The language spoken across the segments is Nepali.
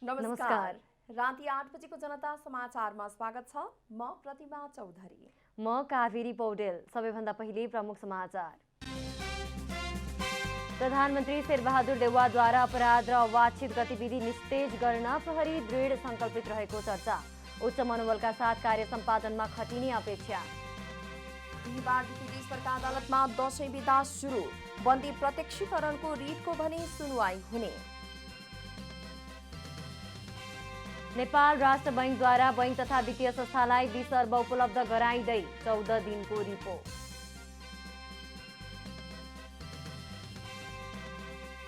नमस्कार। राति 8 बजेको जनता समाचारमा स्वागत छ। म प्रतिमा चौधरी। म कावेरी पौडेल। सबैभन्दा पहिले प्रमुख समाचार। प्रधानमन्त्री शेरबहादुर देउवाद्वारा अपराध र अवांछित गतिविधि निस्तेज गर्न प्रहरी दृढ संकल्पित रहेको चर्चा। उच्च मनोबलका साथ कार्य सम्पादनमा खटिने अपेक्षा। बिहिबारदेखि देशभरका अदालतमा दशैं बिदा सुरु। बन्दी प्रत्यक्षीकरणको रिटको भने सुनवाई हुने। नेपाल राष्ट्र बैंकद्वारा बैंक तथा वित्तीय संस्थालाई 20 अर्ब उपलब्ध गराइँदै 14 दिनको रिपो।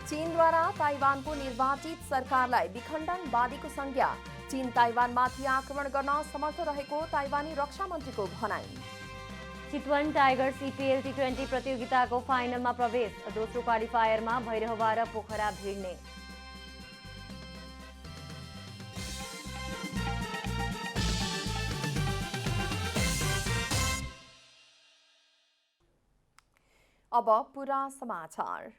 चीनद्वारा ताइवानको निर्वाचित सरकारलाई विखण्डनवादीको संज्ञा। चीन ताइवानमाथि आक्रमण गर्न समर्थ रहेको ताइवानी रक्षा मन्त्रीको भनाई। चितवन टाइगर्स IPL T20 प्रतियोगिताको फाइनलमा प्रवेश। दोस्रो क्वालिफायरमा भैरहवा र पोखरा भिड्ने। अब पूरा समाचार।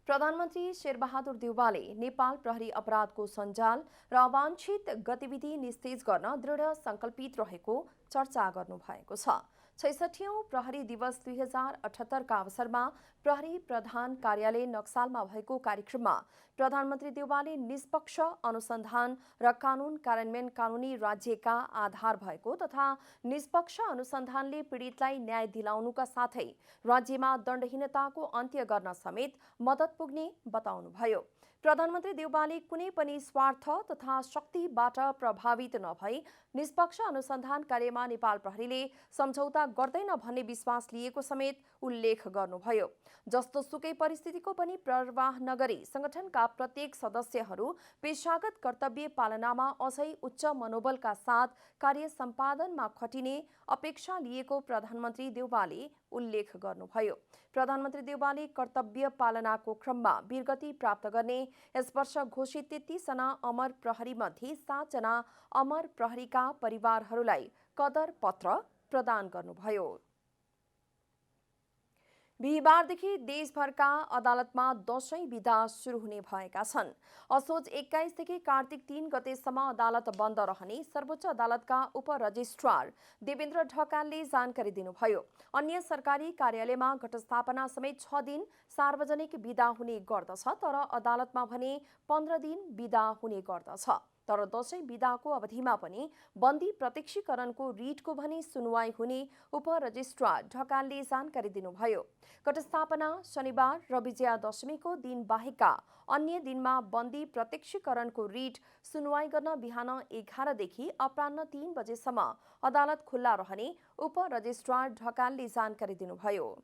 प्रधानमन्त्री शेरबहादुर देउवाले नेपाल प्रहरी अपराधको सञ्जाल र अवांछित गतिविधि निस्तेज गर्न दृढ संकल्पित रहेको चर्चा गर्नुभएको छ। 66औं प्रहरी दिवस 2078 का अवसरमा प्रहरी प्रधान कार्यालय नक्सालमा भएको कार्यक्रममा प्रधानमन्त्री देउवाले निष्पक्ष अनुसन्धान र कानून कार्यान्वयन कानूनी राज्यका आधार भएको तथा निष्पक्ष अनुसन्धानले पीडितलाई न्याय दिलाउनुका साथै राज्यमा दण्डहीनताको अन्त्य गर्न समेत मद्दत पुग्ने बताउनुभयो। प्रधानमन्त्री देउवाले कुनै पनि स्वार्थ तथा शक्तिबाट प्रभावित नभई निष्पक्ष अनुसन्धान कार्यमा नेपाल प्रहरीले सम्झौता गर्दैन भन्ने विश्वास लिएको समेत उल्लेख गर्नुभयो। जस्तो सुकै परिस्थितिको पनि परवाह नगरी संगठनका प्रत्येक सदस्यहरू पेशागत कर्तव्य पालनामा अझै उच्च मनोबलका साथ कार्य सम्पादनमा खटिने अपेक्षा लिएको प्रधानमन्त्री देउवाले उल्लेख गर्नुभयो। प्रधानमन्त्री देउवाले कर्तव्य पालनाको क्रममा वीरगति प्राप्त गर्ने यस वर्ष घोषित 33 जना अमर प्रहरी मध्ये 7 जना अमर प्रहरीका परिवारहरूलाई कदर पत्र प्रदान गर्नुभयो। बिहिबारदेखि देशभरका अदालतमा दशैं बिदा सुरु हुने भएका छन्। असोज 21 देखि कार्तिक 3 गतेसम्म अदालत बन्द रहने सर्वोच्च अदालतका उप रजिस्ट्रार देवेन्द्र ढकालले जानकारी दिनुभयो। अन्य सरकारी कार्यालयमा घटस्थापना समेत 6 दिन सार्वजनिक बिदा हुने गर्दछ, तर अदालतमा भने 15 दिन बिदा हुने गर्दछ। तर दशैं बिदाको अवधिमा पनि बन्दी प्रत्यक्षीकरणको रिटको भने सुनवाई हुने उप रजिस्ट्रार ढकालले जानकारी दिनुभयो। घटस्थापना शनिबार र विजयादशमीको दिन बाहेकका अन्य दिनमा बन्दी प्रत्यक्षीकरणको रिट सुनवाई गर्न बिहान 11 देखि अपराह्न 3 बजेसम्म अदालत खुल्ला रहने उप रजिस्ट्रार ढकालले जानकारी दिनुभयो।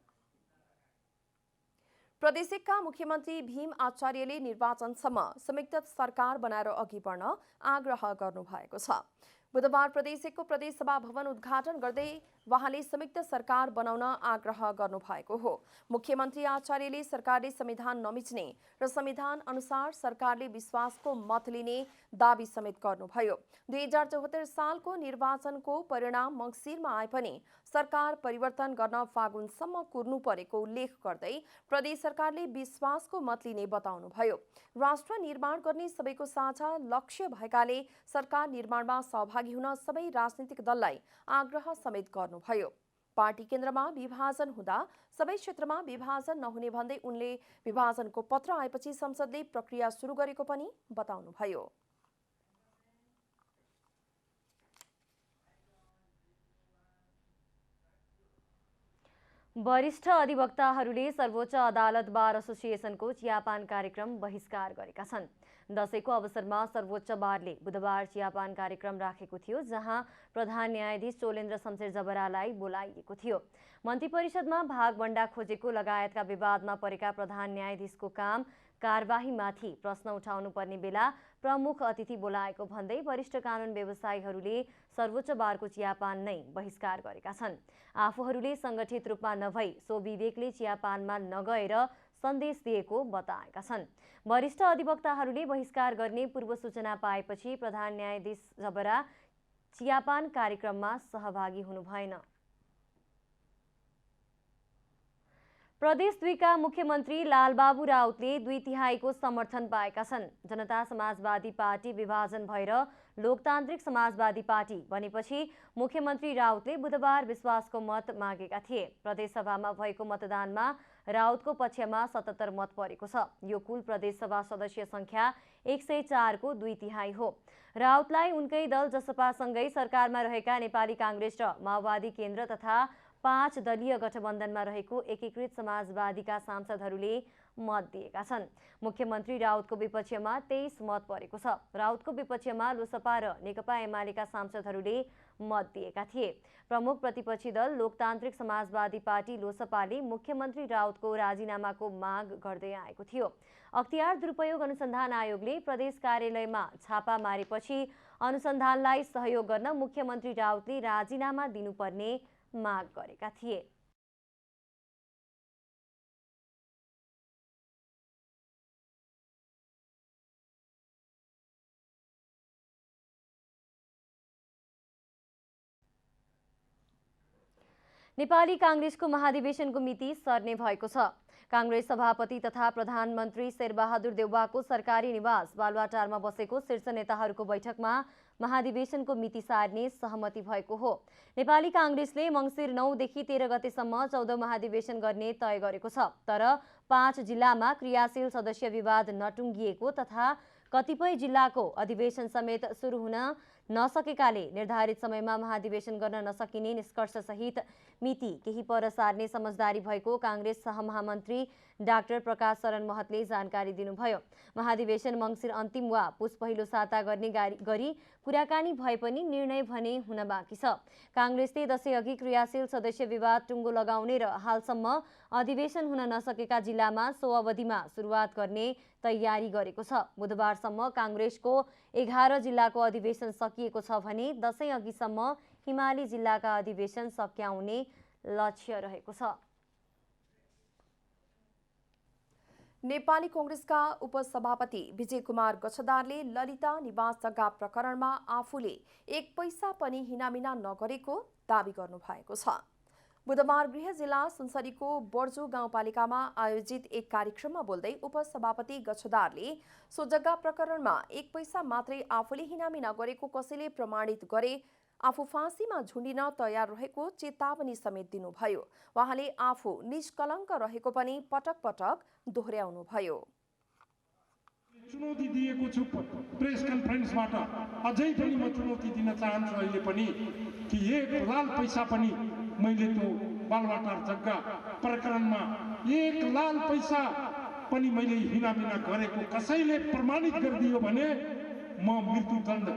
प्रदेश 1 का मुख्यमन्त्री भीम आचार्यले निर्वाचनसम्म संयुक्त सरकार बनाएर अघि बढ्न आग्रह गर्नुभएको छ। बुधबार प्रदेश 1 को प्रदेश सभा भवन उद्घाटन गर्दै वहाँले संयुक्त सरकार बनाउन आग्रह गर्नुभएको हो। मुख्यमन्त्री आचार्यले सरकारले संविधान नमिच्ने र संविधान अनुसार सरकारले विश्वासको मत लिने दावी समेत गर्नुभयो। 2074 सालको निर्वाचनको परिणाम मङ्सिरमा आए पनि सरकार परिवर्तन गर्न फागुनसम्म कुर्नु परेको उल्लेख गर्दै प्रदेश सरकारले विश्वासको मत लिने बताउनुभयो। राष्ट्र निर्माण गर्ने सबैको साझा लक्ष्य भएकाले सरकार निर्माणमा सहभागी हुन सबै राजनीतिक दललाई आग्रह समेत गर्नुभयो। पार्टी केन्द्रमा विभाजन हुँदा सबै क्षेत्रमा विभाजन नहुने भन्दै उनले विभाजनको पत्र आएपछि संसदले प्रक्रिया सुरु गरेको पनि बताउनुभयो। वरिष्ठ अधिवक्ताहरूले सर्वोच्च अदालत बार एसोसिएसनको चियापान कार्यक्रम बहिष्कार गरेका छन्। दशैंको अवसरमा सर्वोच्च बारले बुधबार चियापान कार्यक्रम राखेको थियो, जहाँ प्रधान न्यायाधीश चोलेन्द्र शमशेर जबरालाई बोलाइएको थियो। मन्त्री परिषदमा भागभण्डा खोजेको लगायतका विवादमा परेका प्रधान न्यायाधीशको काम कारबाहीमाथि प्रश्न उठाउनु पर्ने बेला प्रमुख अतिथि बोलाएको भन्दै वरिष्ठ कानुन व्यवसायीहरूले सर्वोच्च बारको चियापान नै बहिष्कार गरेका छन्। आफूहरूले संगठित रूपमा नभई सो विवेकले चियापानमा नगएर सन्देश दिएको बताएका छन्। वरिष्ठ अधिवक्ताहरूले बहिष्कार गर्ने पूर्व सूचना पाएपछि प्रधान न्यायाधीश जबरा चियापान कार्यक्रममा सहभागी हुनु भएन। प्रदेश 2 का मुख्यमन्त्री लालबाबु राउतले 2/3 समर्थन पाएका छन्। जनता समाजवादी पार्टी विभाजन भएर लोकतान्त्रिक समाजवादी पार्टी बनेपछि मुख्यमन्त्री राउतले बुधबार विश्वासको मत मागेका थिए। प्रदेशसभामा भएको मतदानमा राउतको पक्षमा 77 मत परेको छ। यो कुल प्रदेशसभा सदस्य संख्या 104 को 2/3 हो। राउतलाई उनकै दल जसपासँगै सरकारमा रहेका नेपाली कांग्रेस र माओवादी केन्द्र तथा 5 दलीय गठबन्धनमा रहेको एकीकृत समाजवादीका सांसदहरूले मत दिएका छन्। मुख्यमन्त्री राउतको विपक्षमा 23 मत परेको छ। राउतको विपक्षमा लोसपा र नेकपा एमालेका सांसदहरूले मत दिएका थिए। प्रमुख प्रतिपक्षी दल लोकतान्त्रिक समाजवादी पार्टी लोसपाले मुख्यमन्त्री राउतको राजीनामाको माग गर्दै आएको थियो। अख्तियार दुरुपयोग अनुसन्धान आयोगले प्रदेश कार्यालयमा छापा मारेपछि अनुसन्धानलाई सहयोग गर्न मुख्यमन्त्री राउतले राजीनामा दिनुपर्ने माग गरेका थिए। नेपाली कांग्रेसको महाधिवेशनको मिति सर्ने भएको छ। कांग्रेस सभापति तथा प्रधानमन्त्री शेरबहादुर देउवाको सरकारी निवास बालुवाटारमा बसेको शीर्ष नेताहरूको बैठकमा महाधिवेशनको मिति सार्ने सहमति भएको हो। नेपाली कांग्रेसले मङ्सिर 9 देखि 13 गतेसम्म 14 महाधिवेशन गर्ने तय गरेको छ। तर 5 जिल्लामा क्रियाशील सदस्य विवाद नटुङ्गिएको तथा कतिपय जिल्लाको अधिवेशन समेत सुरु हुन नसकेकाले निर्धारित समयमा महाधिवेशन गर्न नसकिने निष्कर्षसहित मिति केही पर सार्ने समझदारी भएको कांग्रेस सहमहामन्त्री डाक्टर प्रकाश शरण महतले जानकारी दिनुभयो। महाधिवेशन मङ्सिर अन्तिम वा पुस पहिलो साता गर्ने गरी कुराकानी भए पनि निर्णय भने हुन बाँकी छ। कांग्रेसले दशैंअघि क्रियाशील सदस्य विवाद टुङ्गो लगाउने र हालसम्म अधिवेशन हुन नसकेका जिल्लामा सो अवधिमा सुरुवात गर्ने तयारी गरेको छ। बुधबारसम्म कांग्रेसको 11 जिल्लाको अधिवेशन सकिएको छ भने दशैंअघिसम्म हिमाली जिल्लाका अधिवेशन सक्याउने लक्ष्य रहेको छ। नेपाली कांग्रेसका उपसभापति विजय कुमार गच्छदारले ललिता निवास जग्गा प्रकरणमा आफूले 1 पैसा पनि हिनामिना नगरेको दावी गर्नुभएको छ। बुधबार गृह जिल्ला सुनसरीको बर्जो गाउँपालिकामा आयोजित एक कार्यक्रममा बोल्दै उपसभापति गच्छदारले सो जग्गा प्रकरणमा 1 पैसा मात्रै आफूले हिनामिना गरेको कसैले प्रमाणित गरे आफू फाँसीमा झुन्डिन तयार रहेको चेतावनी समेत दिनुभयो। उहाँले आफू निष्कलङ्क रहेको पनि पटक पटक दोहोर्याउनुभयो। चुनौती दिएको छु प्रेस कन्फरेन्सबाट, अझै पनि म चुनौती दिन चाहन्छु अहिले पनि कि 1 लाल पैसा पनि मैले त्यो बालुवाटार जग्गा प्रकरणमा 1 लाल पैसा पनि मैले हिनामिना गरेको कसैले प्रमाणित गरिदियो भने म मृत्युदण्ड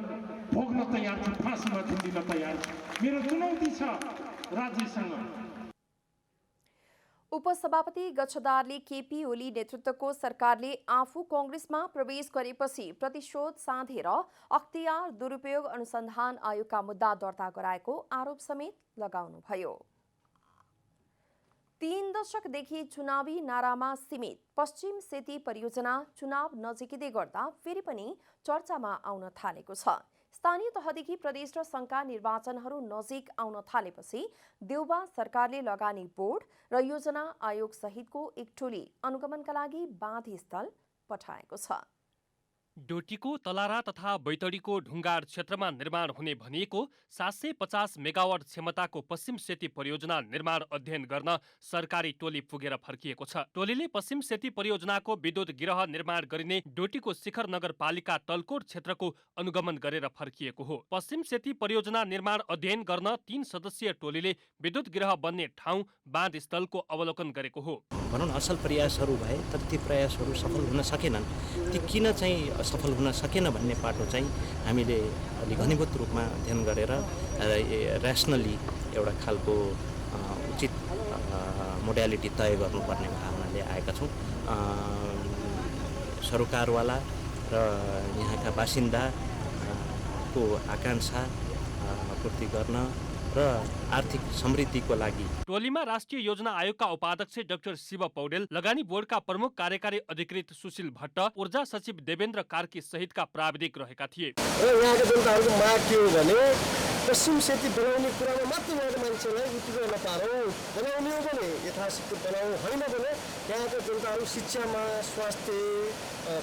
भोग्न तयार छु, फाँसीमा झुन्डिन तयार छु। मेरो चुनौती छ राज्यसँग। उपसभापति गच्छदारले केपी ओली नेतृत्वको सरकारले आफू कांग्रेसमा प्रवेश गरेपछि प्रतिशोध साधेर अख्तियार दुरुपयोग अनुसन्धान आयोगका मुद्दा दर्ता गराएको आरोप समेत लगाउनुभयो। 3 दशकदेखि चुनावी नारामा सीमित पश्चिम सेती परियोजना चुनाव नजिकै गर्दा फेरि पनि चर्चामा आउन थालेको छ। स्थानीय तहदेखि प्रदेश र संघका निर्वाचनहरू नजिक आउन थालेपछि देउबा सरकारले लगानी बोर्ड र योजना आयोग सहितको एक टोली अनुगमनका लागि बाँधी स्थल पठाएको छ। डोटीको तलारा तथा बैतडीको ढुङ्गाड क्षेत्रमा निर्माण हुने भनिएको 750 मेगावाट क्षमताको पश्चिम सेती परियोजना निर्माण अध्ययन गर्न सरकारी टोली पुगेर फर्किएको छ। टोलीले पश्चिम सेती परियोजनाको विद्युत गिरह निर्माण गरिने डोटीको शिखर नगरपालिका तलकोट क्षेत्रको अनुगमन गरेर फर्किएको हो। पश्चिम सेती परियोजना निर्माण अध्ययन गर्न 3 सदस्यीय टोलीले विद्युत गिरह बन्ने ठाउँ बाँध स्थलको अवलोकन गरेको हो। भनौँ असल प्रयासहरू भए तर ती प्रयासहरू सफल हुन सकेनन्। ती किन चाहिँ सफल हुन सकेन भन्ने पाटो चाहिँ हामीले अलि घनीभूत रूपमा अध्ययन गरेर ऱ्यासनली एउटा खालको उचित मोडालिटी तय गर्नुपर्ने भावनाले आएका छौँ। सरोकारवाला र यहाँका बासिन्दाको आकाङ्क्षा पूर्ति गर्न र आर्थिक समृद्धिको लागि। टोलीमा राष्ट्रिय योजना आयोगका उपाध्यक्ष डाक्टर शिव पौडेल, लगानी बोर्डका प्रमुख कार्यकारी अधिकृत सुशील भट्ट, ऊर्जा सचिव देवेन्द्र कार्की सहितका प्राविधिक रहेका थिए। र यहाँका जनताहरूको माग के हो भने पश्चिम सेती बनाउने कुरामा मात्र यहाँका मान्छेलाई उत्तिकै नपारौँ, बनाउने हो भने यथाशक्ति बनाऊ, होइन भने यहाँका जनताहरू शिक्षामा, स्वास्थ्य,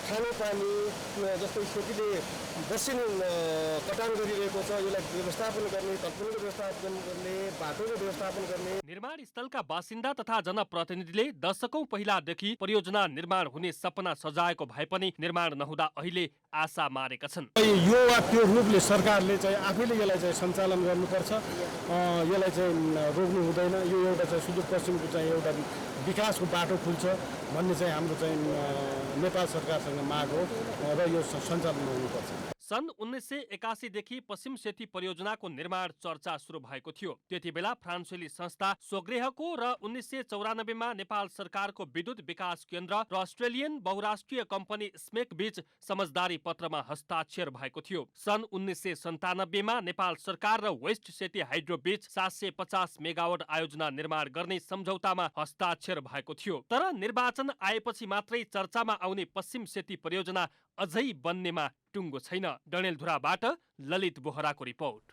खानेपानी, जस्तै खेतीले वर्षेनी कटान गरिरहेको छ, यसलाई व्यवस्थापन गर्ने, तत्कालको व्यवस्थापन गर्ने, बाटोको व्यवस्थापन गर्ने। निर्माण स्थलका बासिन्दा तथा जनप्रतिनिधिले दशकौं पहिलादेखि परियोजना निर्माण हुने सपना सजाएको भए पनि निर्माण नहुँदा अहिले आशा मारेका छन्। यो वा त्यो रूपले सरकारले चाहिँ आफैले यसलाई चाहिँ सञ्चालन गर्नुपर्छ, यसलाई चाहिँ रोक्नु हुँदैन। यो एउटा चाहिँ सुदूरपश्चिमको चाहिँ एउटा विकासको बाटो खुल्छ भन्ने चाहिँ हाम्रो चाहिँ नेपाल सरकारसँग माग हो र यो सञ्चालन हुनुपर्छ। सन् 1981 देखि पश्चिम सेती परियोजनाको निर्माण चर्चा सुरु भएको थियो। त्यति बेला फ्रान्सेली संस्था स्वगृहको र 1994 मा नेपाल सरकारको विद्युत विकास केन्द्र र अस्ट्रेलियन बहुराष्ट्रिय कम्पनी स्मेक बीच समझदारी पत्रमा हस्ताक्षर भएको थियो। सन् 1997 मा नेपाल सरकार र वेस्ट सेती हाइड्रो बीच 750 मेगावाट आयोजना निर्माण गर्ने सम्झौतामा हस्ताक्षर भएको थियो। तर निर्वाचन आएपछि मात्रै चर्चामा आउने पश्चिम सेती परियोजना अझै बन्नेमा टुङ्गो छैन। डडेलधुराबाट ललित बोहराको रिपोर्ट।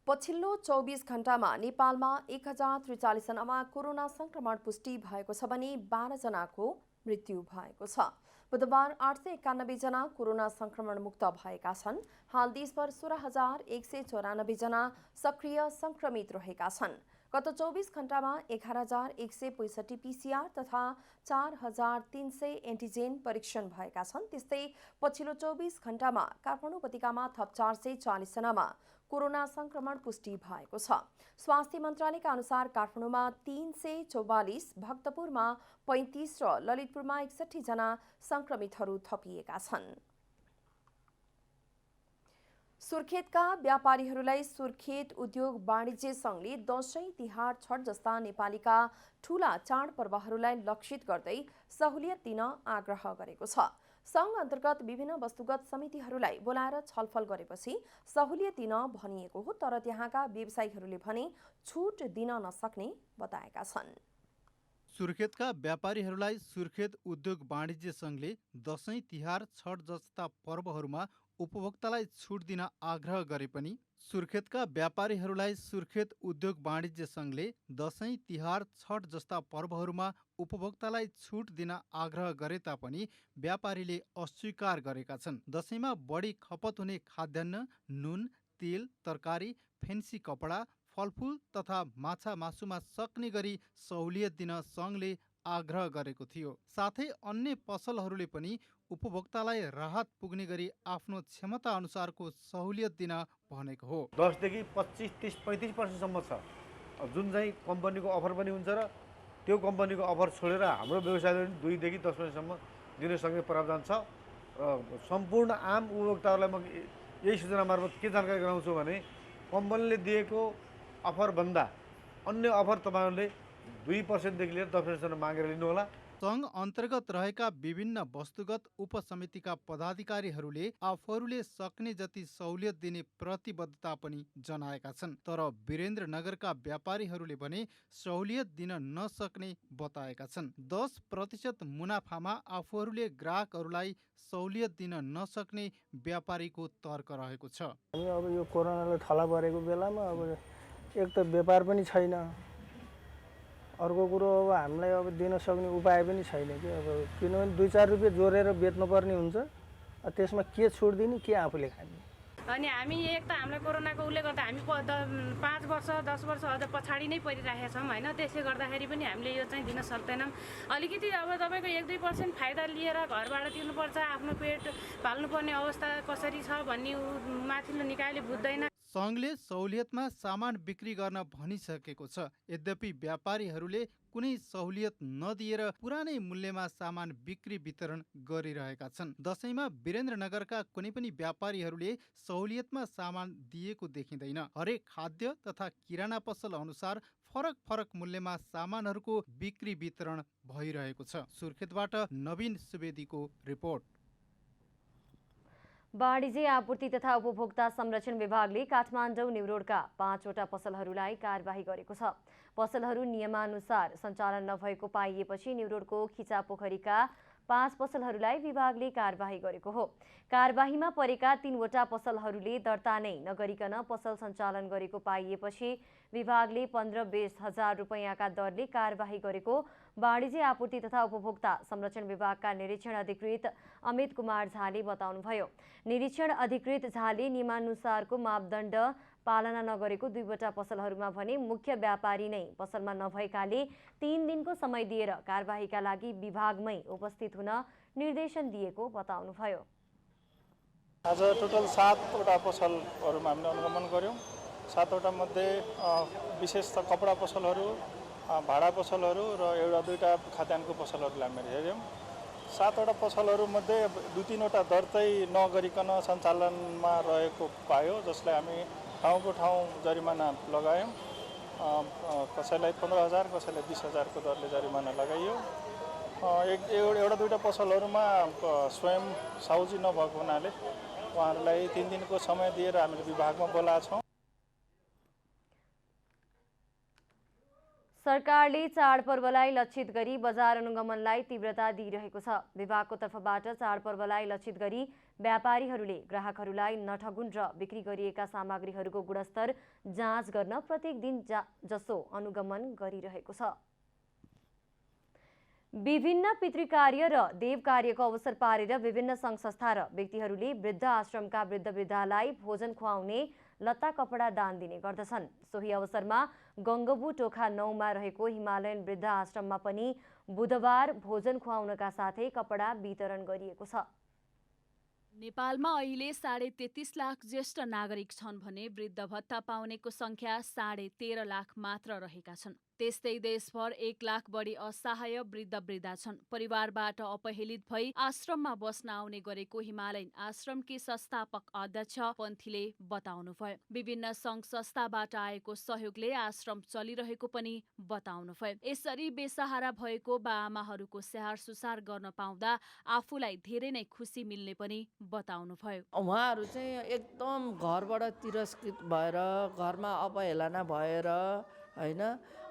पछिल्लो 24 घण्टामा नेपालमा 1043 जनामा कोरोना संक्रमण पुष्टि भएको छ भने 12 जनाको मृत्यु भएको छ। बुधबार 891 जना कोरोना संक्रमण मुक्त भएका छन्। हाल देशभर 16,194 जना सक्रिय संक्रमित रहेका छन्। गत 24 घण्टामा 11,165 पीसीआर तथा 4,300 एन्टिजेन परीक्षण भएका छन्। त्यस्तै पछिल्लो 24 घण्टामा काठमाडौँ उपत्यकामा थप 440 जनामा कोरोना संक्रमण पुष्टि भएको छ। स्वास्थ्य मन्त्रालयका अनुसार काठमाडौँमा 344, भक्तपुरमा 35 र ललितपुरमा 61 जना संक्रमितहरू थपिएका छन्। सुर्खेतका व्यापारीहरूलाई सुर्खेत उद्योग वाणिज्य संघले दशैं, तिहार, छठ जस्ता नेपालीका ठूला चाडपर्वहरूलाई लक्षित गर्दै सहुलियत दिन आग्रह गरेको छ। संघ अन्तर्गत विभिन्न वस्तुगत समितिहरूलाई बोलाएर छलफल गरेपछि सहुलियत दिन भनिएको हो, तर त्यहाँका व्यवसायीहरूले भने छुट दिन नसक्ने बताएका छन्। सुर्खेतका व्यापारीहरूलाई सुर्खेत उद्योग वाणिज्य संघले दशैं, तिहार, छठ जस्ता पर्वहरूमा उपभोक्तालाई छुट दिन आग्रह गरे पनि सुर्खेतका व्यापारीहरूलाई सुर्खेत उद्योग वाणिज्य संघले दशैं, तिहार, छठ जस्ता पर्वहरूमा उपभोक्तालाई छुट दिन आग्रह गरे तापनि व्यापारीले अस्वीकार गरेका छन्। दशैंमा बढी खपत हुने खाद्यान्न, नुन, तेल, तरकारी, फेन्सी कपडा, फलफुल तथा माछा मासुमा सक्ने गरी सहुलियत दिन संघले आग्रह गरेको थियो। साथै अन्य पसलहरूले पनि उपभोक्तालाई राहत पुग्ने गरी आफ्नो क्षमता अनुसारको सहुलियत दिन भनेको हो। 10 देखि 25, 30, 35% छ जुन चाहिँ कम्पनीको अफर पनि हुन्छ र त्यो कम्पनीको अफर छोडेर हाम्रो व्यवसायले 2 देखि 10% दिन सक्ने प्रावधान छ। र सम्पूर्ण आम उपभोक्ताहरूलाई म यही सूचना मार्फत के जानकारी गराउँछु भने कम्पनीले दिएको अफर भन्दा अन्य अफर तपाईहरुले 2% देखि लिएर 10% मागेर लिनुहोला। संघ अन्तर्गत रहेका विभिन्न वस्तुगत उपसमितिका पदाधिकारीहरूले आफूहरूले सक्ने जति सहुलियत दिने प्रतिबद्धता पनि जनाएका छन्। तर वीरेन्द्रनगरका व्यापारीहरूले भने सहुलियत दिन नसक्ने बताएका छन्। 10% मुनाफामा आफूहरूले ग्राहकहरूलाई सहुलियत दिन नसक्ने व्यापारीको तर्क रहेको छ। अब यो कोरोनाले थला परेको बेलामा अब एक त व्यापार पनि छैन, अर्को कुरो अब हामीलाई अब दिन सक्ने उपाय पनि छैन कि अब किनभने 2-4 रुपियाँ जोडेर बेच्नुपर्ने हुन्छ। त्यसमा के छुट दिने, के आफूले खाने। अनि हामी एक त हामीलाई कोरोनाको उसले गर्दा हामी 5 वर्ष 10 वर्ष अझ पछाडि नै परिरहेका छौँ होइन। त्यसले गर्दाखेरि पनि हामीले यो चाहिँ दिन सक्दैनौँ। अलिकति अब तपाईँको 1-2% फाइदा लिएर घरबाट तिर्नुपर्छ, आफ्नो पेट पाल्नुपर्ने अवस्था कसरी छ भन्ने माथिल्लो निकायले बुझ्दैन। संघले सहुलियतमा सामान बिक्री गर्न भनिसकेको छ। यद्यपि व्यापारीहरूले कुनै सहुलियत नदिएर पुरानै मूल्यमा सामान बिक्री वितरण गरिरहेका छन्। दशैंमा वीरेन्द्रनगरका कुनै पनि व्यापारीहरूले सहुलियतमा सामान दिएको देखिँदैन। हरेक खाद्य तथा किराना पसल अनुसार फरक फरक मूल्यमा सामानहरूको बिक्री वितरण भइरहेको छ। सुर्खेतबाट नवीन सुवेदीको रिपोर्ट। वाणिज्य आपूर्ति तथा उपभोक्ता संरक्षण विभागले काठमाडौँ न्युरोडका 5वटा पसलहरूलाई कारबाही गरेको छ। पसलहरू नियमानुसार सञ्चालन नभएको पाइएपछि न्युरोडको खिचापोखरीका 5 पसलहरूलाई विभागले कारबाही गरेको हो। कारबाहीमा परेका 3वटा पसलहरूले दर्ता नै नगरिकन पसल सञ्चालन गरेको पाइएपछि विभागले 15-20 हजार रुपैयाँका दरले कारबाही गरेको वाणिज्य आपूर्ति तथा उपभोक्ता संरक्षण विभागका निरीक्षण अधिकृत अमित कुमार झाले बताउनुभयो। निरीक्षण अधिकृत झाले नियमानुसारको मापदण्ड पालना नगरेको 2वटा पसलहरूमा भने मुख्य व्यापारी नै पसलमा नभएकाले 3 दिनको समय दिएर कारबाहीका लागि विभागमै उपस्थित हुन निर्देशन दिएको बताउनुभयो। आज टोटल 7वटा पसलहरूमा हामीले अनुगमन गर्यौँ। 7वटा मध्ये विशेष त कपडा पसलहरू, भाडा पसलहरू र 1-2टा खाद्यान्नको पसलहरूलाई हामीले हेऱ्यौँ। 7वटा पसलहरूमध्ये 2-3वटा दर्तै नगरिकन सञ्चालनमा रहेको पायो, जसलाई हामी ठाउँको ठाउँ जरिमाना लगायौँ। कसैलाई 15,000 कसैलाई 20,000को दरले जरिमाना लगाइयो। 1-2टा पसलहरूमा स्वयं साउजी नभएको हुनाले उहाँहरूलाई 3 दिनको समय दिएर हामीले विभागमा बोलाएका छौँ। सरकारले चाडपर्वलाई लक्षित गरी बजार अनुगमनलाई तीव्रता दिइरहेको छ। विभागको तर्फबाट चाडपर्वलाई लक्षित गरी व्यापारीहरूले ग्राहकहरूलाई नठगुन र बिक्री गरिएका सामग्रीहरूको गुणस्तर जाँच गर्न प्रत्येक दिन जसो अनुगमन गरिरहेको छ। विभिन्न पितृकार्य र देव कार्यको अवसर पारेर विभिन्न सङ्घ संस्था र व्यक्तिहरूले वृद्ध आश्रमका वृद्धवृद्धालाई भोजन खुवाउने लत्ता कपडा दान दिने गर्दछन्। सोही अवसरमा गङ्गबु टोखा 9मा रहेको हिमालयन वृद्ध आश्रममा पनि बुधबार भोजन खुवाउनका साथै कपडा वितरण गरिएको छ। नेपालमा अहिले 33.5 लाख ज्येष्ठ नागरिक छन् भने वृद्ध भत्ता पाउनेको संख्या 13.5 लाख मात्र रहेका छन्। त्यस्तै देशभर 1 लाख बढी असहाय वृद्ध छन्। परिवारबाट अपहेलित भई आश्रममा बस्न आउने गरेको हिमालयन आश्रमकी संस्थापक अध्यक्ष पन्थीले बताउनुभयो। विभिन्न सङ्घ संस्थाबाट आएको सहयोगले आश्रम चलिरहेको पनि बताउनुभयो। यसरी बेसहारा भएको बाआमाहरूको स्याहार सुसार गर्न पाउँदा आफूलाई धेरै नै खुसी मिल्ने पनि बताउनुभयो। उहाँहरू चाहिँ एकदम घरबाट तिरस्कृत भएर, घरमा अपहेलना भएर हैन,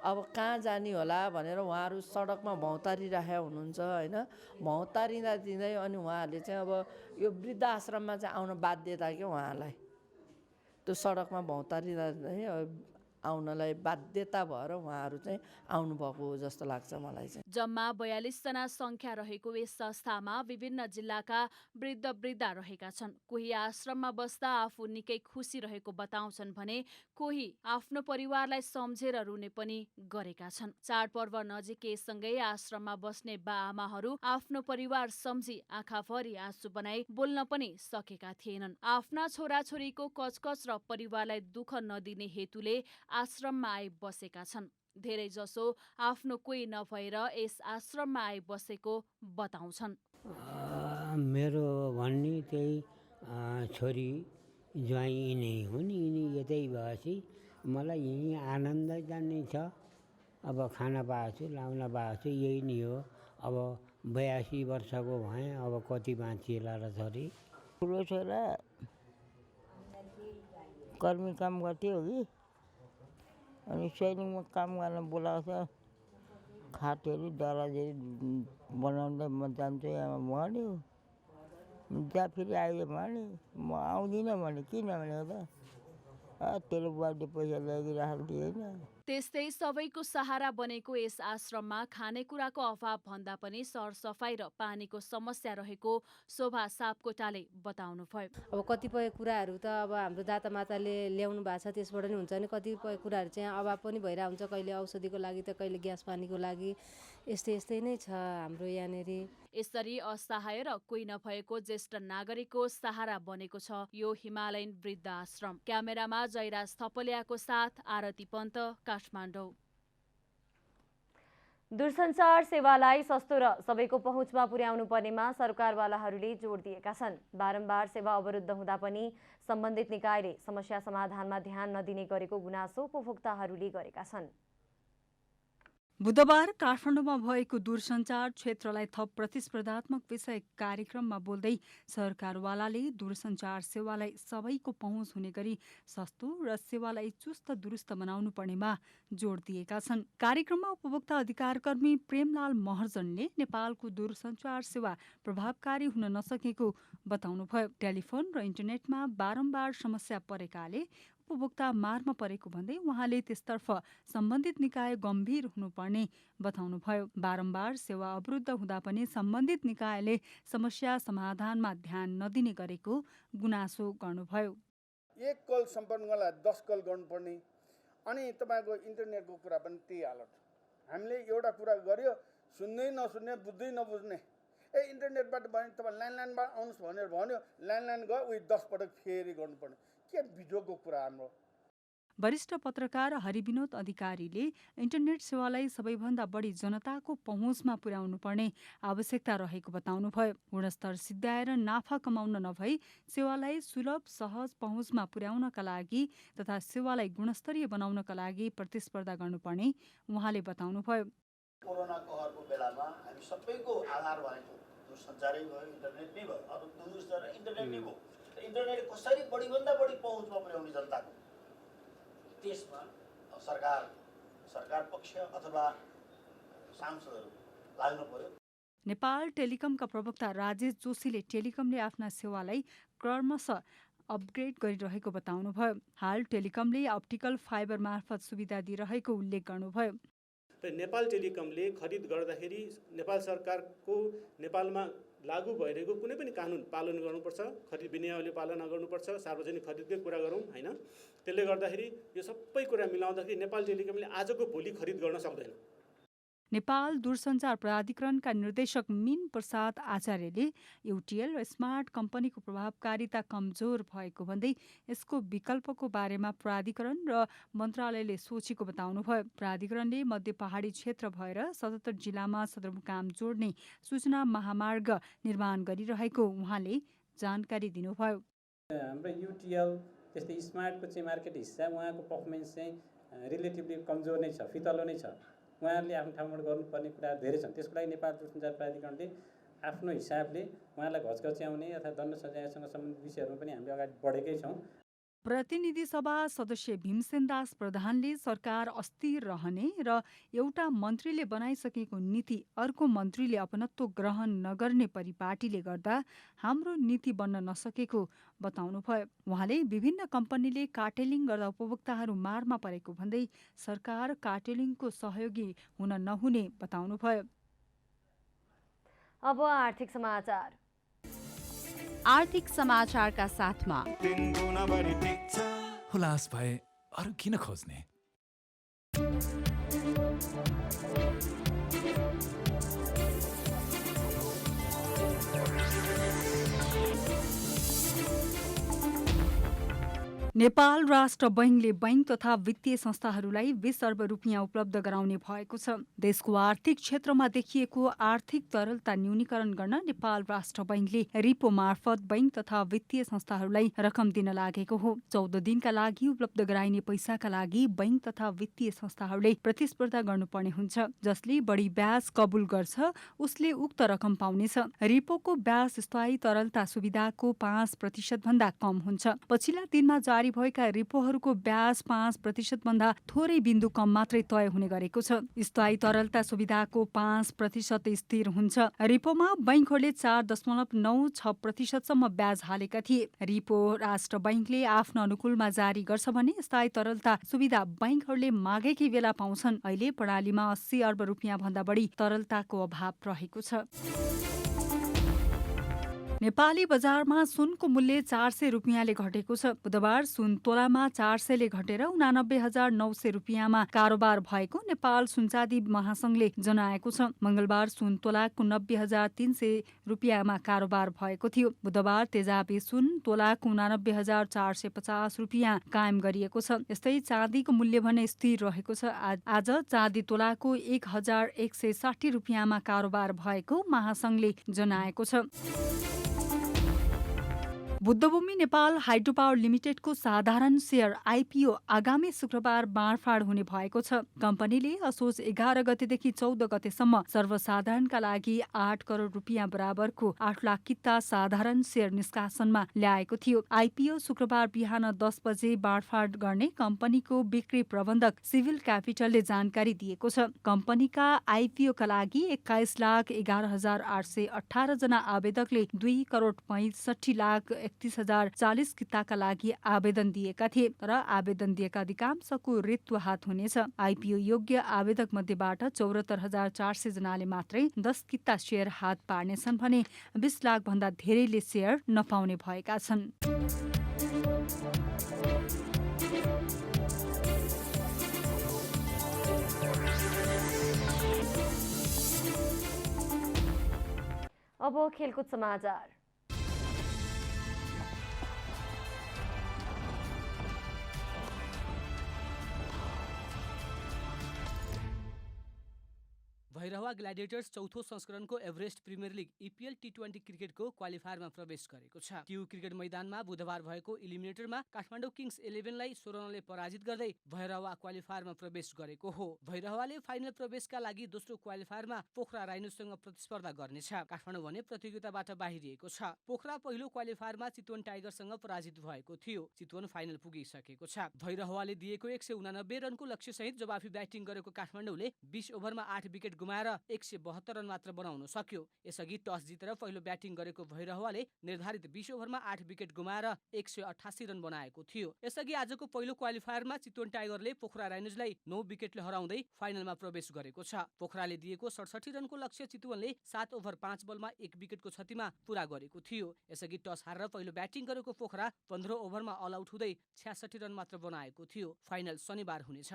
अब कहाँ जाने होला भनेर उहाँहरू सडकमा भौतारिरहेका हुनुहुन्छ हैन। भौतारिँदा दिँदै अनि उहाँहरूले चाहिँ अब यो वृद्ध आश्रममा चाहिँ आउन बाध्यता के उहाँहरूलाई, त्यो सडकमा भौतारिँदा आउनलाई बाध्यता भएर उहाँहरू चाहिँ आउनुभएको हो जस्तो लाग्छ मलाई चाहिँ। जम्मा 42 जना संख्या रहेको यस संस्थामा विभिन्न जिल्लाका वृद्ध रहेका छन्। कोही आश्रममा बस्दा आफू निकै खुसी रहेको बताउँछन् भने कोही आफ्नो परिवारलाई सम्झेर रुने पनि गरेका छन्। चाडपर्व नजिकैसँगै आश्रममा बस्ने बाआमाहरू आफ्नो परिवार सम्झी आँखाभरि आँसु बनाई बोल्न पनि सकेका थिएनन्। आफ्ना छोराछोरीको कचकच र परिवारलाई दुःख नदिने हेतुले आश्रममा आइ बसेका छन्। धेरै जसो आफ्नो कोही नभएर यस आश्रममा आइ बसेको बताउँछन्। मेरो भन्ने त्यही छोरी ज्वाइँ नै हुन्, यिनी यतै भएपछि मलाई यहीँ आनन्द जान्ने छ। अब खाना पाएको छु, लाउन पाएको छु, यही नै हो। अब 82 वर्षको भएँ, अब कति बाँचिएला र छोरी। ठुलो छोरा कर्मी काम गर्थ्यो कि, अनि सैनिकमा काम गर्न बोलाउँछ। खाटहरू दराजहरू बनाउँदै म जान्छु यहाँ भन्यो, त्यहाँ फेरि आइयो भने म आउँदिनँ भने किन भनेको त तेरो बुवाले पैसा ल्याइदिएर राख्दिएन। त्यस्तै सबैको सहारा बनेको यस आश्रममा खानेकुराको अभाव भन्दा पनि सरसफाइ र पानीको समस्या रहेको शोभा सापकोटाले बताउनुभयो। अब कतिपय कुराहरू त अब हाम्रो दातामाताले ल्याउनु भएको छ, त्यसबाट नि हुन्छ नि। कतिपय कुराहरू चाहिँ अभाव पनि भइरहेको हुन्छ, कहिले औषधिको लागि त कहिले ग्यास पानीको लागि। यस्तै नै छ हाम्रो यहाँनिर। यसरी असहाय र कोही नभएको ज्येष्ठ नागरिकको सहारा बनेको छ यो हिमालयन वृद्ध आश्रम। क्यामेरामा जयराज थपलियाको साथ आरती पन्त, काठमाडौँ। दूरसञ्चार सेवालाई सस्तो र सबैको पहुँचमा पुर्याउनु पर्नेमा सरकारवालाहरूले जोड दिएका छन्। बारम्बार सेवा अवरुद्ध हुँदा पनि सम्बन्धित निकायले समस्या समाधानमा ध्यान नदिने गरेको गुनासो उपभोक्ताहरूले गरेका छन्। बुधबार काठमाडौँमा भएको दूरसञ्चार क्षेत्रलाई थप प्रतिस्पर्धात्मक विषय कार्यक्रममा बोल्दै सरकारवालाले दूरसञ्चार सेवालाई सबैको पहुँच हुने गरी सस्तो र सेवालाई चुस्त दुरुस्त बनाउनु पर्नेमा जोड दिएका छन्। कार्यक्रममा उपभोक्ता अधिकार कर्मी प्रेमलाल महर्जनले नेपालको दूरसञ्चार सेवा प्रभावकारी हुन नसकेको बताउनुभयो। टेलिफोन र इन्टरनेटमा बारम्बार समस्या परेकाले उपभोक्ता मारमा परेको भन्दै उहाँले त्यसतर्फ सम्बन्धित निकाय गम्भीर हुनुपर्ने बताउनुभयो। बारम्बार सेवा अवरुद्ध हुँदा पनि सम्बन्धित निकायले समस्या समाधानमा ध्यान नदिने गरेको गुनासो गर्नुभयो। एक कल सम्पर्कलाई 10 कल गर्नुपर्ने अनि तपाईँको इन्टरनेटको कुरा पनि त्यही हालत। हामीले एउटा कुरा गर्यो सुन्दै नसुन्ने बुझ्दै नबुझ्ने इन्टरनेटबाट भने तपाईँ ल्यान्डलाइनबाट आउनुहोस् भनेर भन्यो ल्यान्डलाइन गयो उही 10 पटक फेरि गर्नुपर्ने के बिजोगको कुरा हाम्रो। वरिष्ठ पत्रकार हरिविनोद अधिकारीले इन्टरनेट सेवालाई सबैभन्दा बढी जनताको पहुँचमा पुर्याउनु पर्ने आवश्यकता रहेको बताउनुभयो। गुणस्तर सिद्ध्याएर नाफा कमाउन नभई सेवालाई सुलभ सहज पहुँचमा पुर्याउनका लागि तथा सेवालाई गुणस्तरीय बनाउनका लागि प्रतिस्पर्धा गर्नुपर्ने उहाँले बताउनुभयो। कोरोना कहरको बेलामा हामी सबैको आधार भनेको दूरसञ्चारै भयो इन्टरनेट नै भयो। अब दूरस्तर इन्टरनेट नै भयो। इन्टरनेट कसरी बढीभन्दा बढी पहुँचमा पुर्याउने जनताको त्यसमा सरकार पक्ष अथवा सांसदहरू लाग्नु पर्यो। नेपाल टेलिकमका प्रवक्ता राजेश जोशीले टेलिकमले आफ्ना सेवालाई क्रमशः अपग्रेड गरिरहेको बताउनुभयो। हाल टेलिकमले अप्टिकल फाइबर मार्फत सुविधा दिइरहेको उल्लेख गर्नुभयो। नेपाल टेलिकमले खरिद गर्दाखेरि नेपाल सरकारको नेपालमा लागू भइरहेको कुनै पनि कानुन पालन गर्नुपर्छ, खरिद विनियावली पालना गर्नुपर्छ, सार्वजनिक खरिदकै कुरा गरौँ हैन। त्यसले गर्दाखेरि यो सबै कुरा मिलाउँदाखेरि नेपाल टेलिकमले आजको भोलि खरिद गर्न सक्दैन। नेपाल दूरसञ्चार प्राधिकरणका निर्देशक मीन प्रसाद आचार्यले युटिएल र स्मार्ट कम्पनीको प्रभावकारिता कमजोर भएको भन्दै यसको विकल्पको बारेमा प्राधिकरण र मन्त्रालयले सोचेको बताउनुभयो। प्राधिकरणले मध्य पहाडी क्षेत्र भएर 77 जिल्लामा सदरमुकाम जोड्ने सूचना महामार्ग निर्माण गरिरहेको उहाँले जानकारी दिनुभयो। हाम्रो युटिएल त्यस्तै स्मार्टको चाहिँ मार्केट हिस्सा उहाँको पर्फर्मेन्स चाहिँ रिलेटिभली कमजोर नै छ, फितलो नै छ। उहाँहरूले आफ्नो ठाउँबाट गर्नुपर्ने कुराहरू धेरै छन्। त्यसको लागि नेपाल दूरसञ्चार प्राधिकरणले आफ्नो हिसाबले उहाँलाई घचघच्याउने अथवा दण्ड सजायसँग सम्बन्धित विषयहरूमा पनि हामीले अगाडि बढेकै छौँ। प्रतिनिधि सभा सदस्य भीमसेन दास प्रधानले सरकार अस्थिर रहने र एउटा मन्त्रीले बनाइसकेको नीति अर्को मन्त्रीले अपनत्व ग्रहण नगर्ने परिपाटीले गर्दा हाम्रो नीति बन्न नसकेको बताउनुभयो। उहाँले विभिन्न कम्पनीले कार्टेलिङ गर्दा उपभोक्ताहरू मारमा परेको भन्दै सरकार कार्टेलिङको सहयोगी हुन नहुने बताउनुभयो। अब आर्थिक समाचार। आर्थिक समाचारका साथमा हुलास भए अरू किन खोज्ने। नेपाल राष्ट्र बैङ्कले बैङ्क तथा वित्तीय संस्थाहरूलाई 20 अर्ब रुपियाँ उपलब्ध गराउने भएको छ। देशको आर्थिक क्षेत्रमा देखिएको आर्थिक तरलता न्यूनीकरण गर्न नेपाल राष्ट्र बैङ्कले रिपो मार्फत बैङ्क तथा वित्तीय संस्थाहरूलाई रकम दिन लागेको हो। 14 दिनका लागि उपलब्ध गराइने पैसाका लागि बैङ्क तथा वित्तीय संस्थाहरूले प्रतिस्पर्धा गर्नुपर्ने हुन्छ। जसले बढी ब्याज कबुल गर्छ उसले उक्त रकम पाउनेछ। रिपोको ब्याज स्थायी तरलता सुविधाको 5% भन्दा कम हुन्छ। पछिल्ला दिनमा जारी भएका रिपोहरूको ब्याज 5% भन्दा थोरै बिन्दु कम मात्रै तय हुने गरेको छ। स्थायी तरलता सुविधाको 5% स्थिर हुन्छ। रिपोमा बैङ्कहरूले 4.96% सम्म ब्याज हालेका थिए। रिपो राष्ट्र बैङ्कले आफ्नो अनुकूलमा जारी गर्छ भने स्थायी तरलता सुविधा बैङ्कहरूले मागेकै बेला पाउँछन्। अहिले प्रणालीमा 80 अर्ब रुपियाँ भन्दा बढी तरलताको अभाव रहेको छ। नेपाली बजारमा सुनको मूल्य 400 रुपियाँले घटेको छ। बुधबार सुन तोलामा 400ले घटेर 89,900 रुपियाँमा कारोबार भएको नेपाल सुनचाँदी महासंघले जनाएको छ। मंगलबार सुन तोलाको 90,300 रुपियाँमा कारोबार भएको थियो। बुधबार तेजाबी सुन तोलाको 89,450 रुपियाँ कायम गरिएको छ। यस्तै चाँदीको मूल्य भने स्थिर रहेको छ। आज चाँदी तोलाको 1,160 रुपियाँमा कारोबार भएको महासंघले जनाएको छ। बुद्धभूमि नेपाल हाइड्रो पावर लिमिटेडको साधारण शेयर आइपिओ आगामी शुक्रबार बाँडफाँड हुने भएको छ। कम्पनीले असोज 11 गतेदेखि 14 गतेसम्म सर्वसाधारणका लागि 8 करोड रुपियाँ बराबरको 8 लाख किता साधारण शेयर निष्कासनमा ल्याएको थियो। आइपिओ शुक्रबार बिहान 10 बजे बाँडफाँड गर्ने कम्पनीको बिक्री प्रबन्धक सिभिल क्यापिटलले जानकारी दिएको छ। कम्पनीका आइपिओका लागि 21,11,818 जना आवेदकले 2 करोड 65,31,040 किताका लागि आवेदन दिएका थिए, तर आवेदन दिएका अधिकांशको रित्तो हात हुनेछ। आइपिओ योग्य आवेदक मध्येबाट 74,400 जनाले मात्रै 10 किता शेयर हात पार्नेछन् भने 20 लाख भन्दा धेरैले शेयर नपाउने भएका छन्। अब खेलकुद समाचार। भैरहवा ग्ल्याडिएटर्स चौथो संस्करणको एभरेस्ट प्रिमियर लिग इपिएल टी20 क्रिकेटको क्वालिफायरमा प्रवेश गरेको छ। ट्यु क्रिकेट मैदानमा बुधबार भएको इलिमिनेटरमा काठमाडौँ किङ्स 11लाई 16 रनले पराजित गर्दै भैरहवा क्वालिफायरमा प्रवेश गरेको हो। भैरहवाले फाइनल प्रवेशका लागि दोस्रो क्वालिफायरमा पोखरा राइनोसँग प्रतिस्पर्धा गर्नेछ। काठमाडौँ भने प्रतियोगिताबाट बाहिरिएको छ। पोखरा पहिलो क्वालिफायरमा चितवन टाइगरसँग पराजित भएको थियो। चितवन फाइनल पुगिसकेको छ। भैरहवाले दिएको 189 रनको लक्ष्यसहित जवाफी ब्याटिङ गरेको काठमाडौँले 20 ओभरमा 8 विकेट गुमाएर 172 रन मात्र बनाउन सक्यो। यसअघि टस जितेर पहिलो ब्याटिङ गरेको भैरहवाले निर्धारित 20 ओभरमा 8 विकेट गुमाएर 188 रन बनाएको थियो। यसअघि आजको पहिलो क्वालिफायरमा चितवन टाइगरले पोखरा राइनोजलाई 9 विकेटले हराउँदै फाइनलमा प्रवेश गरेको छ। पोखराले दिएको 67 रनको लक्ष्य चितवनले 7 ओभर 5 बलमा 1 विकेटको क्षतिमा पूरा गरेको थियो। यसअघि टस हारेर पहिलो ब्याटिङ गरेको पोखरा 15 ओभरमा अल आउट हुँदै 66 रन मात्र बनाएको थियो। फाइनल शनिबार हुनेछ।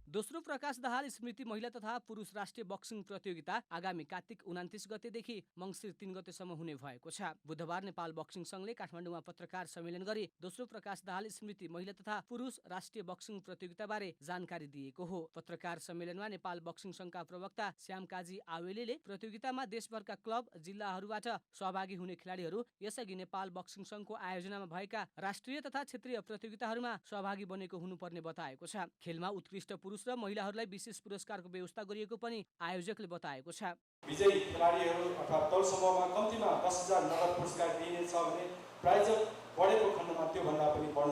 दोस्रो प्रकाश दाहाल स्मृति महिला तथा पुरुष राष्ट्रिय बक्सिङ प्रतियोगिता आगामी कार्तिक 29 गतेदेखि मङ्सिर 3 गतेसम्म हुने भएको छ। बुधबार नेपाल बक्सिङ संघले काठमाडौँमा पत्रकार सम्मेलन गरी दोस्रो प्रकाश दाहाल स्मृति महिला तथा पुरुष राष्ट्रिय बक्सिङ प्रतियोगिताबारे जानकारी दिएको हो। पत्रकार सम्मेलनमा नेपाल बक्सिङ संघका प्रवक्ता श्याम काजी आवेलेले प्रतियोगितामा देशभरका क्लब जिल्लाहरूबाट सहभागी हुने खेलाडीहरू यसअघि नेपाल बक्सिङ संघको आयोजनामा भएका राष्ट्रिय तथा क्षेत्रीय प्रतियोगिताहरूमा सहभागी बनेको हुनुपर्ने बताएको छ। खेलमा उत्कृष्ट पुरुष र महिलाहरूलाई विशेष पुरस्कारको व्यवस्था गरिएको पनि आयोजकले बताएको छ। विजयी खेलाडीहरू अथवा तौल समूहमा कम्तीमा 10,000 नगद पुरस्कार दिइनेछ भने प्राइजक बढेको खण्डमा त्योभन्दा पनि बढ्न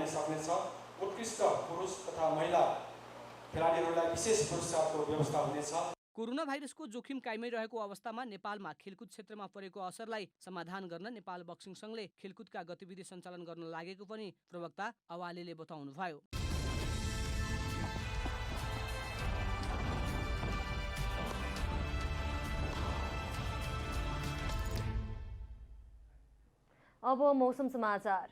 सक्नेछ। उत्कृष्ट पुरुष तथा महिला खेलाडीहरूलाई विशेष पुरस्कारको व्यवस्था हुनेछ। कोरोना भाइरसको जोखिम कायमै रहेको अवस्थामा नेपालमा खेलकुद क्षेत्रमा परेको असरलाई समाधान गर्न नेपाल बक्सिङ संघले खेलकुदका गतिविधि सञ्चालन गर्न लागेको पनि प्रवक्ता अवालेले बताउनुभयो। अब मौसम समाचार।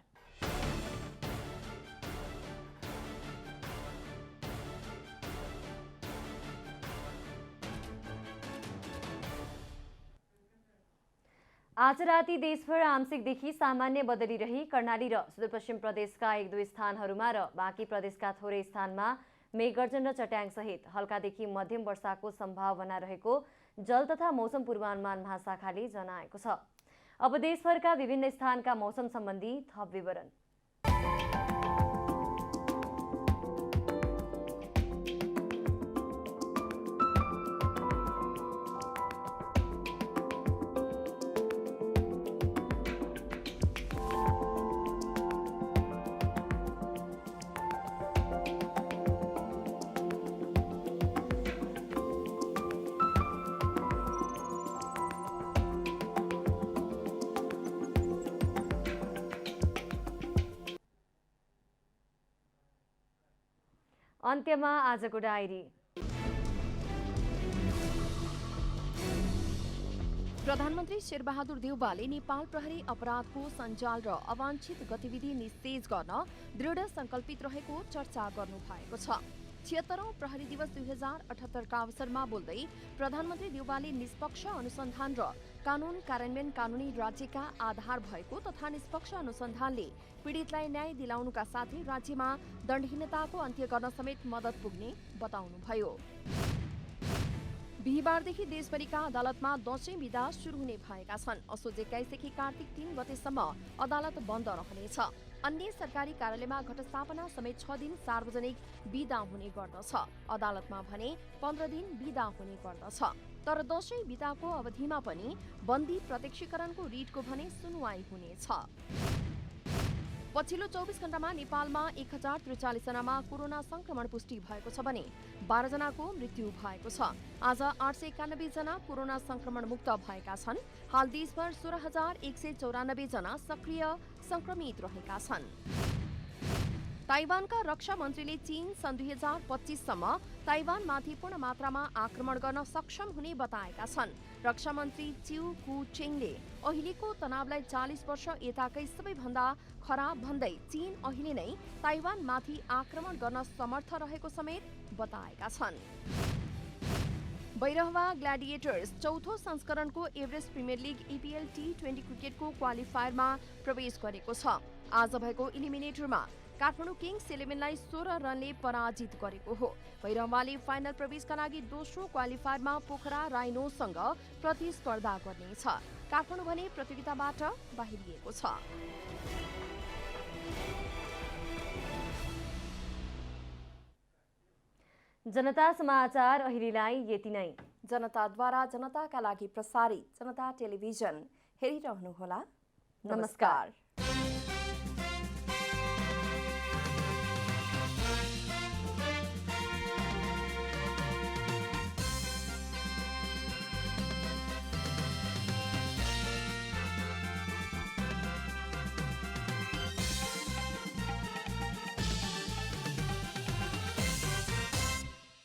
आज राति देशभर आंशिकदेखि सामान्य बदली रही कर्णाली र सुदूरपश्चिम प्रदेशका 1-2 स्थानहरूमा र बाँकी प्रदेशका थोरै स्थानमा मेघगर्जन र चट्याङसहित हल्कादेखि मध्यम वर्षाको सम्भावना रहेको जल तथा मौसम पूर्वानुमान महाशाखाले जनाएको छ। अब देशभरका विभिन्न स्थानका मौसम सम्बन्धी थप विवरण। अन्त्यमा आजको डायरी। प्रधानमन्त्री शेरबहादुर देउवाले नेपाल प्रहरी अपराधको सञ्जाल र अवांछित गतिविधि निस्तेज गर्न दृढ संकल्पित रहेको चर्चा गर्नु भएको छ। 76औं प्रहरी दिवस 2078 का अवसरमा बोल्दै प्रधानमन्त्री देउवाले निष्पक्ष अनुसन्धान र कानून कार्यान्वयन कानूनी राज्यका आधार भएको तथा निष्पक्ष अनुसन्धानले पीडितलाई न्याय दिलाउनुका साथै राज्यमा दण्डहीनताको अन्त्य गर्न समेत मद्दत पुग्ने बताउनुभयो। बिहिबारदेखि देशभरिका अदालतमा दशैं बिदा सुरु हुने भएका छन्। असोज 21 देखि कार्तिक 3 गतेसम्म अदालत बन्द रहनेछ। अन्य सरकारी कार्यालयमा घटस्थापना समेत 6 दिन सार्वजनिक बिदा हुने गर्दछ। अदालतमा भने 15 दिन बिदा हुने गर्दछ। तर दशैं बिदाको अवधिमा पनि बन्दी प्रत्यक्षीकरणको रिटको भने सुनवाई हुनेछ। पछिल्लो 24 घण्टामा नेपालमा 1043 जनामा कोरोना संक्रमण पुष्टि भएको छ भने 12 जनाको मृत्यु भएको छ। आज 891 जना कोरोना संक्रमण मुक्त भएका छन्। हाल देशभर 16,194 जना सक्रिय संक्रमित रहेका छन्। ताइवानका रक्षा मन्त्रीले चीन सन् 2025 सम्म ताइवानमाथि पूर्ण मात्रामा आक्रमण गर्न सक्षम हुने बताएका छन्। रक्षा मन्त्री च्यू कुचेङले अहिलेको तनावलाई 40 वर्ष यताकै सबैभन्दा खराब भन्दै चीन अहिले नै ताइवानमाथि आक्रमण गर्न समर्थ रहेको समेत बताएका छन्। बैरहवा ग्ल्याडिएटर्स चौथो संस्करणको Everest premier league EPL T20 क्रिकेटको क्वालिफायरमा प्रवेश गरेको छ। आज भएको इलिमिनेटरमा काठमाडौँ किङ्स 11लाई 16 रनले पराजित गरेको हो। बैरहवाले फाइनल प्रवेशका लागि दोस्रो क्वालिफायरमा पोखरा राइनोसँग प्रतिस्पर्धा गर्नेछ। काठमाडौँ भने प्रतियोगिताबाट बाहिरिएको छ। जनता समाचार अहिलेलाई यति नै। जनताद्वारा जनताका लागि प्रसारित जनता टेलिभिजन हेरिरहनुहोला। नमस्कार।